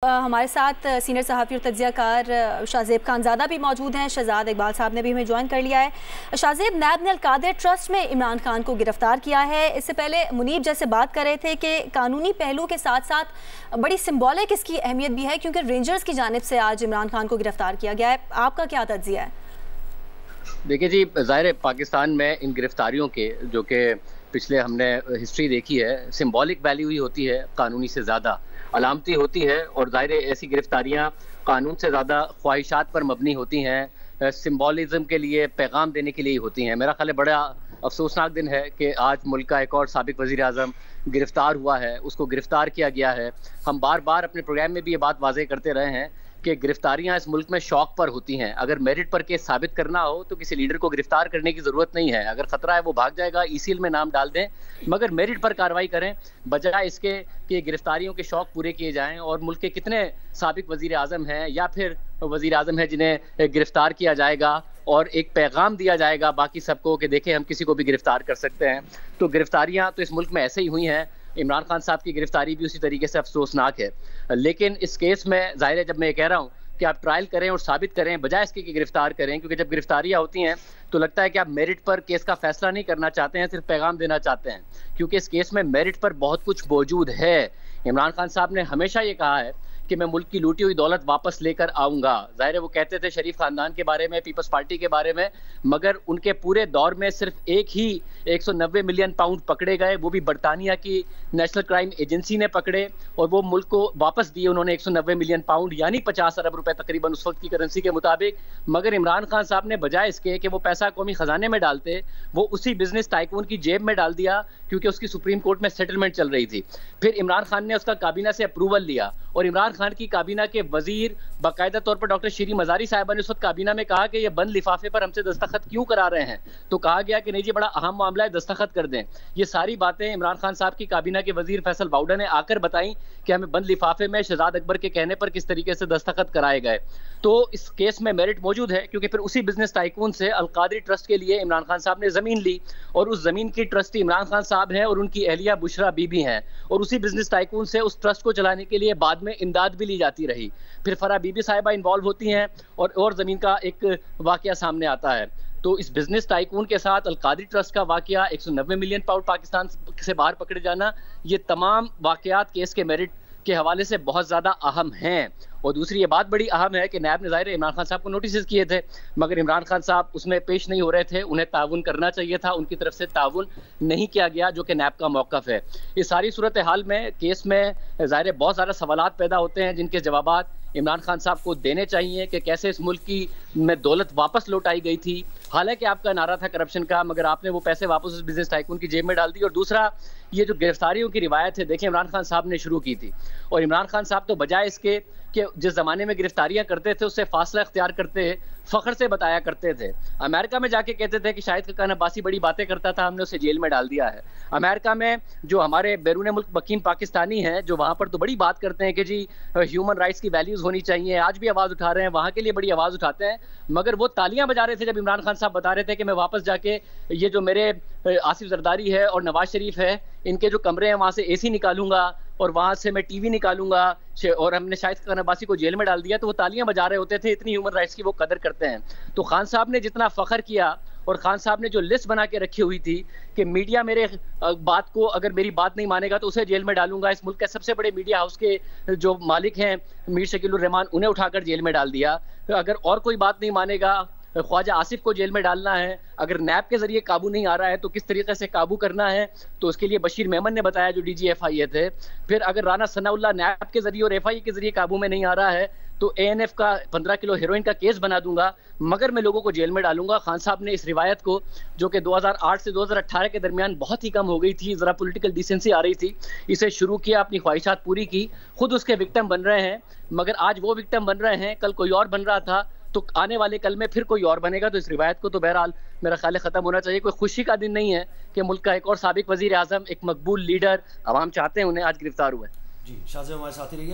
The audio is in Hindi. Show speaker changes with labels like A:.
A: हमारे साथ सीनियर सहाफ़ी और तज्ज़ियाकार शाहज़ेब खानज़ादा भी मौजूद हैं। शहजाद इकबाल साहब ने भी हमें ज्वाइन कर लिया है। शाहज़ेब, नैब ने अल-कादिर ट्रस्ट में इमरान खान को गिरफ़्तार किया है। इससे पहले मुनीब जैसे बात कर रहे थे कि कानूनी पहलू के साथ साथ बड़ी सिम्बॉलिक इसकी अहमियत भी है, क्योंकि रेंजर्स की जानिब से आज इमरान खान को गिरफ़्तार किया गया है। आपका क्या तज्ज़िया है?
B: देखिए जी, ज़ाहिर है पाकिस्तान में इन गिरफ्तारियों के जो कि पिछले हमने हिस्ट्री देखी है, सिंबॉलिक वैल्यू ही होती है कानूनी से ज़्यादा, अलामती होती है। और ज़ाहिर है ऐसी गिरफ्तारियां कानून से ज़्यादा ख्वाहिशात पर मबनी होती हैं, सिंबॉलिज्म के लिए, पैगाम देने के लिए ही होती हैं। मेरा ख्याल है बड़ा अफसोसनाक दिन है कि आज मुल्क का एक और साबिक वज़ीर आज़म गिरफ्तार हुआ है, उसको गिरफ्तार किया गया है। हम बार बार अपने प्रोग्राम में भी ये बात वाज़ेह करते रहे हैं कि गिरफ्तारियां इस मुल्क में शौक पर होती हैं। अगर मेरिट पर केस साबित करना हो तो किसी लीडर को गिरफ्तार करने की ज़रूरत नहीं है। अगर खतरा है वो भाग जाएगा, ईसीएल में नाम डाल दें, मगर मेरिट पर कार्रवाई करें, बजाय इसके कि गिरफ्तारियों के शौक पूरे किए जाएं। और मुल्क के कितने साबिक वज़ीर आज़म हैं या फिर वज़ीर आज़म हैं जिन्हें गिरफ्तार किया जाएगा और एक पैगाम दिया जाएगा बाकी सबको कि देखें हम किसी को भी गिरफ्तार कर सकते हैं। तो गिरफ्तारियां तो इस मुल्क में ऐसे ही हुई हैं। इमरान खान साहब की गिरफ्तारी भी उसी तरीके से अफसोसनाक है। लेकिन इस केस में ज़ाहिर है, जब मैं ये कह रहा हूँ कि आप ट्रायल करें और साबित करें बजाय इसके कि गिरफ्तार करें, क्योंकि जब गिरफ्तारियां होती हैं तो लगता है कि आप मेरिट पर केस का फैसला नहीं करना चाहते हैं, सिर्फ पैगाम देना चाहते हैं, क्योंकि इस केस में मेरिट पर बहुत कुछ मौजूद है। इमरान खान साहब ने हमेशा ये कहा है कि मैं मुल्क की लूटी हुई दौलत वापस लेकर आऊंगा। जाहिर है वो कहते थे शरीफ खानदान के बारे में, पीपल्स पार्टी के बारे में, मगर उनके पूरे दौर में सिर्फ एक ही 190 मिलियन पाउंड पकड़े गए, वो भी बरतानिया की नेशनल क्राइम एजेंसी ने पकड़े, और वो मुल्क को वापस दिए उन्होंने 190 मिलियन पाउंड, यानी 50 अरब रुपए तकरीबन उस वक्त की करेंसी के मुताबिक। मगर इमरान खान साहब ने बजाय इसके कि वो पैसा कौमी खजाने में डालते, वो उसी बिजनेस टाइकून की जेब में डाल दिया, क्योंकि उसकी सुप्रीम कोर्ट में सेटलमेंट चल रही थी। फिर इमरान खान ने उसका काबीना से अप्रूवल लिया, और इमरान खान की काबीना के वजीर बाकायदा तौर पर डॉक्टर शीरी मजारी साहिबा ने उस वक्त काबीना में कहा कि ये बंद लिफाफे पर हमसे दस्तखत क्यों करा रहे हैं। तो कहा गया कि नहीं जी, बड़ा अहम मामला है, दस्तखत कर दें। ये सारी बातें इमरान खान साहब की काबीना के वजीर फैसल बाउडा ने आकर बताई कि हमें बंद लिफाफे में शहजाद अकबर के कहने पर किस तरीके से दस्तखत कराए गए। तो इस केस में मेरिट मौजूद है, क्योंकि फिर उसी बिजनेस टाइकून से अल-कादरी ट्रस्ट के लिए इमरान खान साहब ने जमीन ली, और उस जमीन की ट्रस्टी इमरान खान साहब हैं और उनकी अहलिया बुशरा बीबी हैं, और उसी बिजनेस टाइकून से उस ट्रस्ट को चलाने के लिए बाद में इमदाद भी ली जाती रही। फिर फरा बीबी साहिबा इन्वॉल्व होती हैं और जमीन का एक वाकया सामने आता है। तो इस बिजनेस टाइकून के साथ अल-कादरी ट्रस्ट का वाकया, 190 मिलियन पाउंड पाकिस्तान से बाहर पकड़े जाना, ये तमाम वाकयात केस के मेरिट के हवाले से बहुत ज़्यादा अहम हैं। और दूसरी ये बात बड़ी अहम है कि नैब ने ज़ाहिर इमरान खान साहब को नोटिस किए थे, मगर इमरान खान साहब उसमें पेश नहीं हो रहे थे। उन्हें ताउन करना चाहिए था, उनकी तरफ से ताउन नहीं किया गया, जो कि नैब का मौक़िफ़ है। इस सारी सूरत हाल में केस में ज़ाहिर बहुत ज़्यादा सवालात पैदा होते हैं, जिनके जवाबात इमरान खान साहब को देने चाहिए कि कैसे इस मुल्क की में दौलत वापस लौटाई गई थी। हालांकि आपका नारा था करप्शन का, मगर आपने वो पैसे वापस उस बिजनेस टाइकून की जेब में डाल दी। और दूसरा, ये जो गिरफ्तारियों की रिवायत है, देखिए इमरान खान साहब ने शुरू की थी, और इमरान खान साहब तो बजाय इसके कि जिस ज़माने में गिरफ्तारियां करते थे उससे फासला इख्तियार करते, फ़ख्र से बताया करते थे। अमेरिका में जाके कहते थे कि शाहिद खान अब्बासी बड़ी बातें करता था, हमने उसे जेल में डाल दिया है। अमेरिका में जो हमारे बैरून मुल्क मकीन पाकिस्तानी हैं, जो वहाँ पर तो बड़ी बात करते हैं कि जी ह्यूमन राइट्स की वैल्यूज़ होनी चाहिए, आज भी आवाज़ उठा रहे हैं, वहाँ के लिए बड़ी आवाज़ उठाते हैं। मगर वो तालियां बजा रहे थे जब इमरान खान साहब बता रहे थे कि मैं वापस जाके ये जो मेरे आसिफ जरदारी है और नवाज शरीफ है, इनके जो कमरे हैं वहाँ से एसी निकालूंगा और वहाँ से मैं टीवी निकालूंगा, और हमने शाहिद खान अब्बासी को जेल में डाल दिया, तो वो तालियां बजा रहे होते थे। इतनी ह्यूमन राइट्स की वो कदर करते हैं। तो खान साहब ने जितना फ़ख्र किया, और खान साहब ने जो लिस्ट बना के रखी हुई थी कि मीडिया मेरे बात को, अगर मेरी बात नहीं मानेगा तो उसे जेल में डालूंगा, इस मुल्क के सबसे बड़े मीडिया हाउस के जो मालिक हैं मीर शकीलुर रहमान, उन्हें उठाकर जेल में डाल दिया। अगर और कोई बात नहीं मानेगा, ख्वाजा आसिफ को जेल में डालना है। अगर नैब के जरिए काबू नहीं आ रहा है तो किस तरीके से काबू करना है, तो उसके लिए बशीर मेमन ने बताया, जो DGFIA थे। फिर अगर राना सनाउल्लाह नैब के जरिए और FIA के जरिए काबू में नहीं आ रहा है तो ANF का 15 किलो हेरोइन का केस बना दूंगा, मगर मैं लोगों को जेल में डालूंगा। खान साहब ने इस रिवायत को, जो कि 2008 से 2018 के दरमियान बहुत ही कम हो गई थी, ज़रा पॉलिटिकल डिसेंसी आ रही थी, इसे शुरू किया, अपनी ख्वाहिशात पूरी की, खुद उसके विक्टिम बन रहे हैं। मगर आज वो विक्टिम बन रहे हैं, कल कोई और बन रहा था, तो आने वाले कल में फिर कोई और बनेगा। तो इस रिवायत को तो बहरहाल मेरा ख्याल है ख़त्म होना चाहिए। कोई खुशी का दिन नहीं है कि मुल्क का एक और साबिक वज़ीर आज़म, एक मकबूल लीडर, अवाम चाहते हैं उन्हें, आज गिरफ्तार हुए।
C: जी, शाहज़ेब हमारे साथी रहिए।